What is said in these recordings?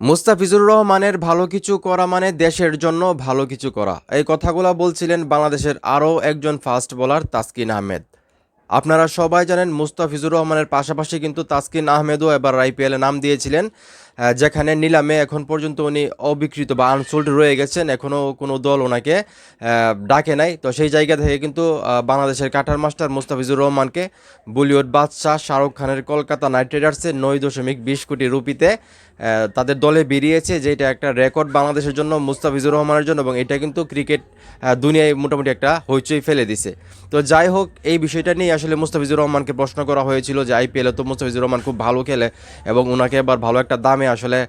মুস্তাফিজুর রহমানের ভালো কিছু করা মানে দেশের জন্য ভালো কিছু করা, এই কথাগুলো বলছিলেন বাংলাদেশের আরও একজন ফাস্ট বোলার তাসকিন আহমেদ। আপনারা সবাই জানেন মুস্তাফিজুর রহমানের পাশাপাশি কিন্তু তাসকিন আহমেদও এবার আইপিএলে নাম দিয়েছিলেন, যেখানে নিলামে এখন পর্যন্ত উনি অবিকৃত বা আনসোল্ড রয়ে গেছেন, এখনও কোনো দল ওনাকে ডাকে নাই। তো সেই জায়গা থেকে কিন্তু বাংলাদেশের কাটার মাস্টার মুস্তাফিজুর রহমানকে বলিউড বাদশাহ শাহরুখ খানের কলকাতা নাইট রাইডার্সে 9.20 কোটি রুপিতে তাদের দলে বেরিয়েছে, যেটা একটা রেকর্ড বাংলাদেশের জন্য, মুস্তাফিজুর রহমানের জন্য, এবং এটা কিন্তু ক্রিকেট দুনিয়ায় মোটামুটি একটা হইচই ফেলে দিছে। তো যাই হোক, এই বিষয়টা নিয়ে আসলে মুস্তাফিজুর রহমানকে প্রশ্ন করা হয়েছিল যে আইপিএলে তো মুস্তাফিজুর রহমান খুব ভালো খেলে এবং ওনাকে এবার ভালো একটা দামে আসলে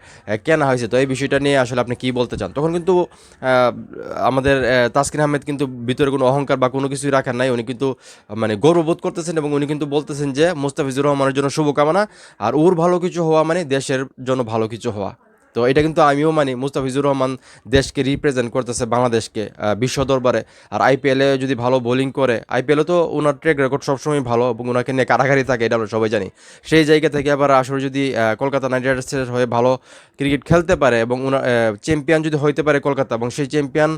কেনা হয়েছে, তো এই বিষয়টা নিয়ে আসলে আপনি কী বলতে চান? তখন কিন্তু আমাদের তাসকিন আহমেদ কিন্তু ভিতরে কোনো অহংকার বা কোনো কিছুই রাখার নাই, উনি কিন্তু মানে গৌরববোধ করতেছেন এবং উনি কিন্তু বলতেছেন যে মুস্তাফিজুর রহমানের জন্য শুভকামনা, আর ওর ভালো কিছু হওয়া মানে দেশের জন্য ভালো কিছু হওয়া। তো এটা কিন্তু আমিও মানি, মুস্তাফিজুর রহমান দেশকে রিপ্রেজেন্ট করতেছে, বাংলাদেশকে বিশ্ব দরবারে। আর আইপিএলে যদি ভালো বোলিং করে, আইপিএলে তো ওনার ট্র্যাক রেকর্ড সবসময় ভালো এবং ওনাকে নিয়ে কারাগারি থাকে, এটা আমরা সবাই জানি। সেই জায়গা থেকে আবার আসলে যদি কলকাতা নাইট রাইডার্সের হয়ে ভালো ক্রিকেট খেলতে পারে এবং ওনার চ্যাম্পিয়ন যদি হইতে পারে কলকাতা, এবং সেই চ্যাম্পিয়ন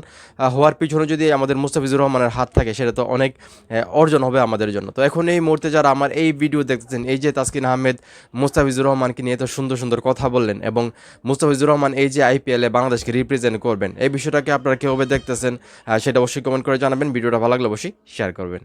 হওয়ার পিছনে যদি আমাদের মুস্তাফিজুর রহমানের হাত থাকে, সেটা তো অনেক অর্জন হবে আমাদের জন্য। তো এখন এই মুহূর্তে যারা আমার এই ভিডিও দেখতেছেন, এই যে তাসকিন আহমেদ মুস্তাফিজুর রহমানকে নিয়ে এত সুন্দর সুন্দর কথা বললেন, এবং মুস্তাফিজুর রহমান এই যে আইপিএলে বাংলাদেশকে রিপ্রেজেন্ট করবেন, এই বিষয়টাকে আপনারা কীভাবে দেখতেছেন সেটা অবশ্যই কমেন্ট করে জানাবেন। ভিডিওটা ভালো লাগলে অবশ্যই শেয়ার করবেন।